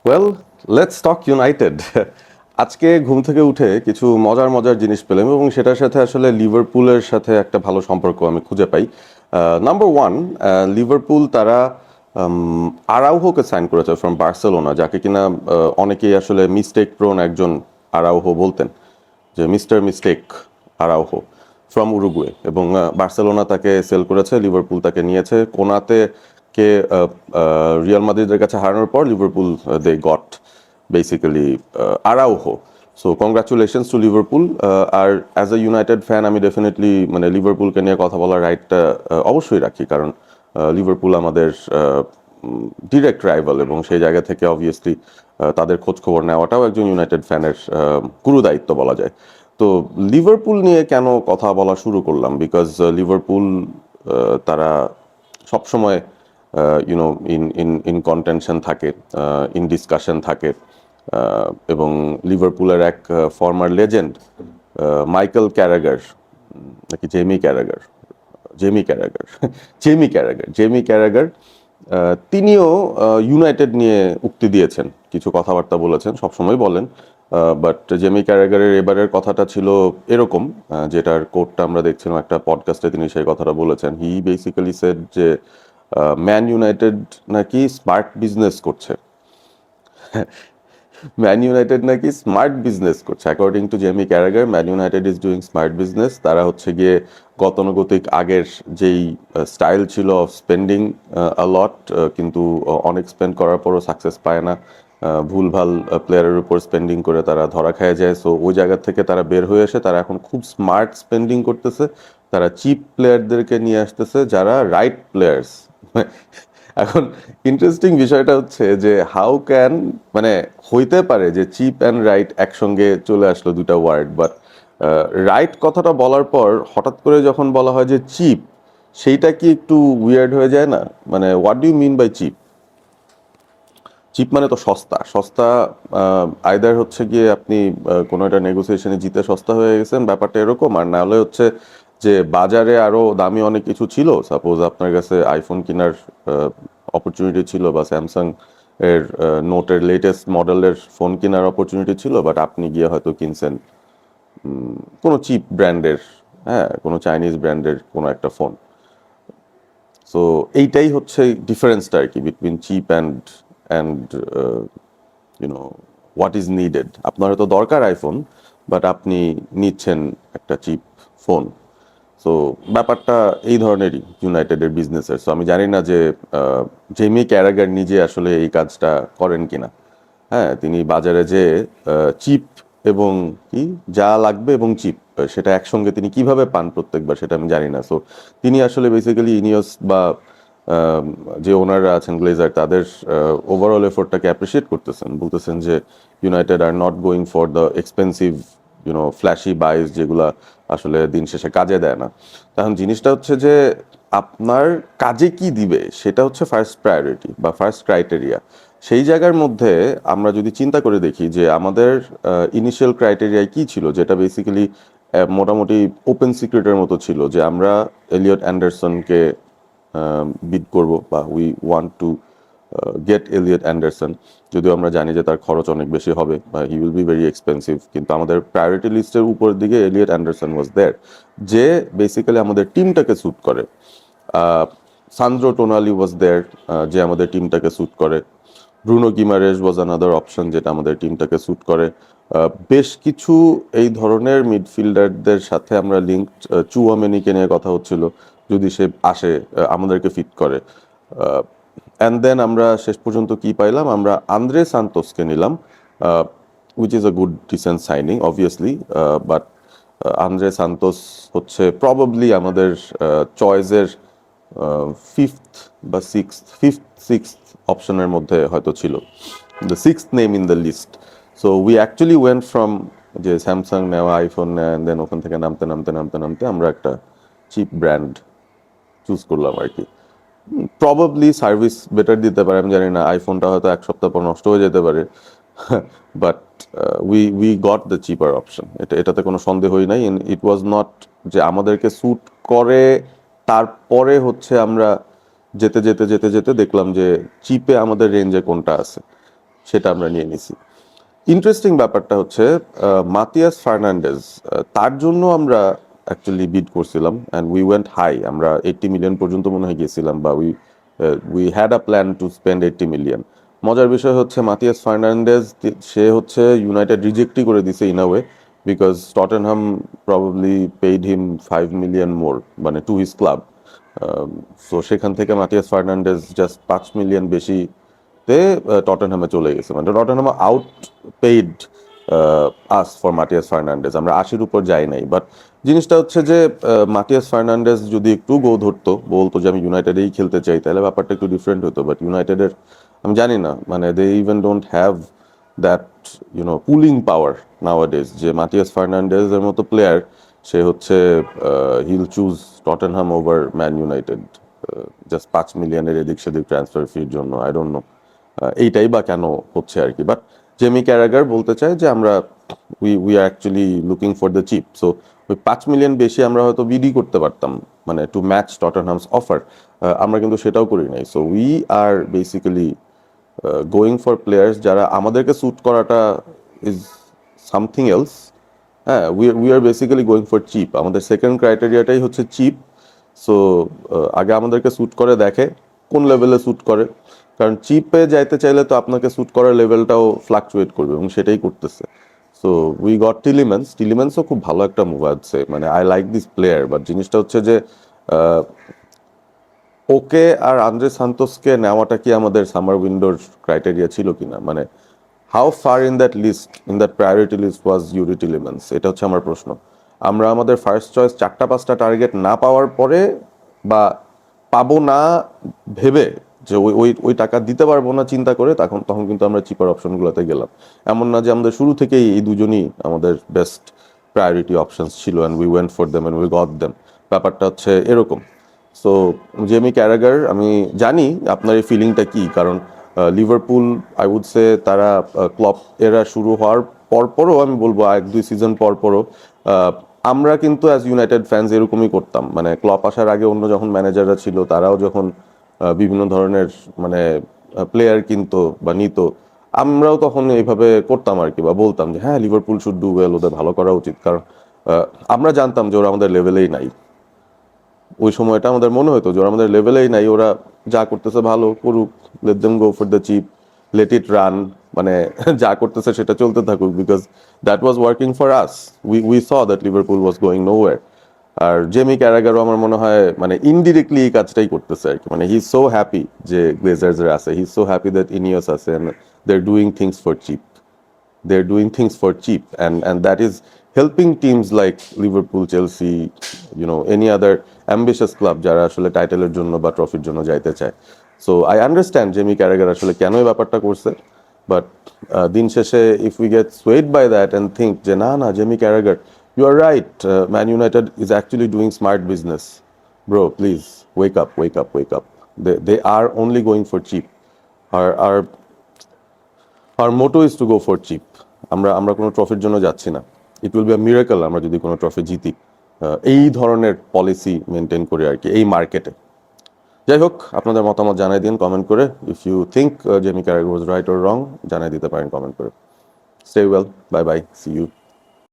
Well, let's talk United. আজকে ঘুম থেকে উঠে কিছু মজার মজার জিনিস পেলাম এবং সেটার সাথে আসলে লিভারপুলের সাথে একটা ভালো সম্পর্ক আমি খুঁজে পাই। নাম্বার ওয়ান, লিভারপুল তারা আরাউহোকে সাইন করেছে ফ্রম বার্সেলোনা, যাকে কিনা অনেকেই আসলে মিস্টেক প্রোন একজন আরাউহো বলতেন, যে mister mistake Araujo from Uruguay. এবং বার্সেলোনা তাকে সেল করেছে, লিভারপুল তাকে নিয়েছে। কোনাতে কে রিয়াল মাদ্রিদের কাছে হারানোর পর Liverpool they got basically Araujo. So congratulations to Liverpool. আর অ্যাজ এ ইউনাইটেড ফ্যান আমি ডেফিনেটলি মানে লিভারপুলকে নিয়ে কথা বলার রাইটটা অবশ্যই রাখি, কারণ লিভারপুল আমাদের ডিরেক্ট রাইভাল এবং সেই জায়গা থেকে অবভিয়াসলি তাদের খোঁজ খবর নেওয়াটাও একজন ইউনাইটেড ফ্যানের গুরু দায়িত্ব বলা যায়। তো লিভারপুল নিয়ে কেন কথা বলা শুরু করলাম, বিকজ লিভারপুল তারা সবসময় YONO in in in contention থাকে, ইন ডিসকাশন থাকে। এবং লিভারপুলের এক ফর্মার লেজেন্ড মাইকেল ক্যারাগার, নাকি জেমি ক্যারাগার, জেমি ক্যারাগার জেমি ক্যারাগার, তিনিও ইউনাইটেড নিয়ে উক্তি দিয়েছেন, কিছু কথাবার্তা বলেছেন, সবসময় বলেন। বাট জেমি ক্যারাগারের এবারের কথাটা ছিল এরকম, যেটার কোটটা আমরা দেখছিলাম একটা পডকাস্টে, তিনি সেই কথাটা বলেছেন। হি বেসিক্যালি সেড যে ম্যান ইউনাইটেড নাকি স্মার্ট বিজনেস করছে। ম্যান ইউনাইটেড নাকি স্মার্ট বিজনেস করছে, according to Jamie ক্যারাগার man United is doing smart business. তারা হচ্ছে গিয়ে গতানুগতিক আগের যেই স্টাইল ছিল অফ স্পেন্ডিং লট, কিন্তু অনেক স্পেন্ড করার পরও সাকসেস পায় না, ভুলভাল প্লেয়ারের উপর স্পেন্ডিং করে তারা ধরা খেয়ে যায়। সো ওই জায়গা থেকে তারা বের হয়ে এসে তারা এখন খুব স্মার্ট স্পেন্ডিং করতেছে। তারা চিপ প্লেয়ারদেরকে নিয়ে আসতেছে, যারা রাইট প্লেয়ার্স। এখন ইন্টারেস্টিং বিষয়টা হচ্ছে যে হাউ ক্যান, মানে হইতে পারে যে চিপ অ্যান্ড রাইট একসঙ্গে চলে আসলো দুটা ওয়ার্ড, বাট রাইট কথাটা বলার পর হঠাৎ করে যখন বলা হয় যে চিপ, সেইটা কি একটু উইয়ার্ড হয়ে যায় না? মানে what do you mean by cheap? Cheap মানে তো সস্তা সস্তা। আইদার হচ্ছে গিয়ে আপনি কোনো একটা নেগোসিয়েশনে জিতে সস্তা হয়ে গেছেন, ব্যাপারটা এরকম। আর না হলে হচ্ছে যে বাজারে আরো দামি অনেক কিছু ছিল, সাপোজ আপনার কাছে আইফোন কেনার অপরচুনিটি ছিল, বা স্যামসাং এর নোটের লেটেস্ট মডেলের ফোন কেনার অপরচুনিটি ছিল, বাট আপনি গিয়ে হয়তো কিনছেন কোনো চিপ ব্র্যান্ডের, হ্যাঁ, কোনো চাইনিজ ব্র্যান্ডের কোনো একটা ফোন। সো এইটাই হচ্ছে ডিফারেন্সটা আর কি, between chip and you know what is needed. আপনার হয়তো দরকার আইফোন, বাট আপনি নিচ্ছেন একটা চিপ ফোন। সো ব্যাপারটা এই ধরনেরই ইউনাইটেডের বিজনেসের। সো আমি জানি না যে জেমি ক্যারাগার নিজে আসলে এই কাজটা করেন কিনা। হ্যাঁ, তিনি বাজারে যে চিপ এবং কি যা লাগবে এবং চিপ, সেটা একসঙ্গে তিনি কিভাবে পান প্রত্যেকবার, সেটা আমি জানি না। সো তিনি আসলে বেসিক্যালি ইনিয়স বা আম, যে ওনাররা আছেন গ্লেজার, তাদের ওভারঅল এফোর্টটাকে অ্যাপ্রিসিয়েট করতেছেন, বলতেছেন যে United are not going for the expensive flashy buys, যেগুলা আসলে দিন শেষে কাজে দেয় না। তখন জিনিসটা হচ্ছে যে আপনার কাজে কি দিবে সেটা হচ্ছে ফার্স্ট প্রায়োরিটি বা ফার্স্ট ক্রাইটেরিয়া। সেই জায়গার মধ্যে আমরা যদি চিন্তা করে দেখি যে আমাদের ইনিশিয়াল ক্রাইটেরিয়ায় কি ছিল, যেটা বেসিক্যালি মোটামুটি ওপেন সিক্রেটের মতো ছিল, যে আমরা এলিয়ট অ্যান্ডারসনকে বিট করব, বা we want to get Elliot Anderson. যদিও আমরা জানি যে তার খরচ অনেক বেশি হবে বা he will be very expensive, কিন্তু আমাদের প্রায়োরিটি লিস্টের উপরের দিকে এলিয়ট অ্যান্ডারসন ওয়াজ দেয়ার, যে বেসিক্যালি আমাদের টিমটাকে স্যুট করে। সান্দ্রো টোনালি ওয়াজ দেয়ার, যে আমাদের টিমটাকে স্যুট করে। ব্রুনো গিমারেজ ওয়াজ আনাদার অপশন, যেটা আমাদের টিমটাকে স্যুট করে। বেশ কিছু এই ধরনের মিডফিল্ডারদের সাথে আমরা লিঙ্ক, চুয়ামেনিকে নিয়ে কথা হচ্ছিল, যদি সে আসে আমাদেরকে ফিট করে। অ্যান্ড দেন আমরা শেষ পর্যন্ত কি পাইলাম, আমরা আন্দ্রে সান্তোসকে নিলাম, which is a good decent signing obviously. But Andre Santos হচ্ছে প্রবাবলি আমাদের চয়েসের ফিফথ বা ফিফথ সিক্সথ অপশনের মধ্যে হয়তো ছিল, the sixth name in the list. So we actually went from যে স্যামসাং নেওয়া, আইফোন নেওয়া, দেন ওখান থেকে নামতে নামতে নামতে নামতে আমরা একটা চিপ ব্র্যান্ড চুজ করলাম আর কি। প্রবাবলি সার্ভিস বেটার দিতে পারে, আমি জানি না, আইফোনটা হয়তো এক সপ্তাহ পর নষ্ট হয়ে যেতে পারে। But we got the cheaper option, এটাতে কোনো সন্দেহই নাই। ইট ওয়াজ নট যে আমাদেরকে স্যুট করে, তারপরে হচ্ছে আমরা যেতে যেতে যেতে যেতে দেখলাম যে চিপে আমাদের রেঞ্জে কোনটা আছে। সেটা আমরা নিয়ে নিছি। ইন্টারেস্টিং ব্যাপারটা হচ্ছে মাতিয়াস ফার্নান্ডেজ, তার জন্য আমরা অ্যাকচুয়ালি বিড করছিলাম অ্যান্ড উই ওয়েন্ট হাই, আমরা 80 মিলিয়ন পর্যন্ত মনে হয় গিয়েছিলাম, বা we had a plan to spend 80 million. মজার বিষয় হচ্ছে মাতিয়াস ফার্নান্ডেজ সে হচ্ছে ইউনাইটেড রিজেক্টই করে দিছে in a way, because Tottenham probably paid him 5 million more, মানে টু হিজ ক্লাব। সো সেখান থেকে মাতিয়াস ফার্নান্ডেজ জাস্ট 5 মিলিয়ন বেশি তে টটেনহামে চলে গেছে, মানে Tottenham out paid us for Matias Fernandez, আমরা 80-র উপর যাই নাই। বাট জিনিসটা হচ্ছে যে মাটিয়াস ফার্নান্ডেজ যদি একটু গো ধরতো, বলতো যে আমি ইউনাইটেডেই খেলতে চাই, তাহলে ব্যাপারটা একটু ডিফারেন্ট হতো। বাট ইউনাইটেডের আমি জানি না, মানে they even don't have that pulling power nowadays, যে মাটিয়াস ফার্নান্ডেজের মতো প্লেয়ার সে হচ্ছে he'll choose Tottenham over Man United just 5 মিলিয়নের এদিক সেদিক ট্রান্সফার ফির জন্য। আই ডোন্ট নো এইটাই বা কেন হচ্ছে আর কি। বাট জেমি ক্যারাগার বলতে চায় যে আমরা we are actually looking for the cheap. So ওই 5 মিলিয়ন বেশি আমরা হয়তো বিডি করতে পারতাম, মানে টু ম্যাচ টটেনহামস অফার। আমরা কিন্তু সেটাও করি নাই। So we are basically going for players যারা আমাদেরকে স্যুট করাটা ইজ সামথিং এলস। হ্যাঁ, we are basically going for cheap. আমাদের সেকেন্ড ক্রাইটেরিয়াটাই হচ্ছে চিপ। সো আগে আমাদেরকে স্যুট করে দেখে কোন লেভেলে স্যুট করে, কারণ চিপে যাইতে চাইলে তো আপনাকে স্যুট করার লেভেলটাও ফ্লাকচুয়েট করবে, এবং সেটাই করতেছে। সো উই গট টিলিম্যান্সও খুব ভালো একটা মুভ আছে, মানে I like this player. But জিনিসটা হচ্ছে যে ওকে আর আন্দ্রে সান্তোসকে নেওয়াটা কি আমাদের সামার উইন্ডোর ক্রাইটেরিয়া ছিল কিনা, মানে how far in that list, in that priority list was Youri Tielemans, এটা হচ্ছে আমার প্রশ্ন। আমরা আমাদের ফার্স্ট চয়েস 4টা 5টা টার্গেট না পাওয়ার পরে, বা পাবো না ভেবে, যে ওই ওই ওই টাকা দিতে পারবো না চিন্তা করে, তখন কিন্তু আমরা চিপার অপশনগুলোতে গেলাম। এমন না যে আমাদের শুরু থেকেই এই দুজনই আমাদের বেস্ট প্রায়োরিটি অপশনস ছিল, and we went for them and we got them. ব্যাপারটা হচ্ছে এরকম। সো জেমি ক্যারাগার, আমি জানি আপনার এই ফিলিংটা কি, কারণ লিভারপুল আই উড সে তারা ক্লপ এরা শুরু হওয়ার পরপরও, আমি বলবো 1-2 সিজন পরপরও আমরা কিন্তু অ্যাজ ইউনাইটেড ফ্যান্স এরকমই করতাম। মানে ক্লপ আসার আগে অন্য যখন ম্যানেজাররা ছিল, তারাও যখন বিভিন্ন ধরনের মানে প্লেয়ার কিনতো বা নিত, আমরাও তখন এইভাবে করতাম আর কি, বা বলতাম যে হ্যাঁ লিভারপুল শুড ডু ওয়েল, ওদের ভালো করা উচিত, কারণ আমরা জানতাম যে ওরা আমাদের লেভেলেই নাই। ওই সময়টা আমাদের মনে হতো যে ওরা আমাদের লেভেলেই নাই, ওরা যা করতেছে ভালো করুক, let them go for the cheap, let it run, মানে যা করতেছে সেটা চলতে থাকুক, because that was working for us. We saw that Liverpool was going nowhere. আর জেমি ক্যারাগারও আমার মনে হয় মানে ইনডিরেক্টলি এই কাজটাই করতেছে আর কি, মানে হি ইজ সো হ্যাপি যে গ্লেজার্সের আছে, he is so happy that Ineos আছে, and they are doing things for cheap, they're doing things for cheap, and that is helping teams like Liverpool, Chelsea, any other ambitious club যারা আসলে টাইটেলের জন্য বা ট্রফির জন্য যাইতে চায়। So I understand Jamie Carragher আসলে কেন এই ব্যাপারটা করছে, বাট দিন শেষে if we get swayed by that and think যে না না Jamie Carragher, you are right, Man United is actually doing smart business, bro please wake up, wake up, wake up. They are only going for cheap. Our আর motto is to go for cheap. আমরা আমরা কোনো ট্রফির জন্য যাচ্ছি না। It will be a miracle আমরা যদি কোনো ট্রফি জিতি এই ধরনের পলিসি মেনটেন করে আর কি এই মার্কেটে। যাই হোক, আপনাদের মতামত জানাই দিন কমেন্ট করে। If you think Jamie Carragher was right or wrong, জানাই দিতে পারেন কমেন্ট করে। Stay well, bye bye, see you.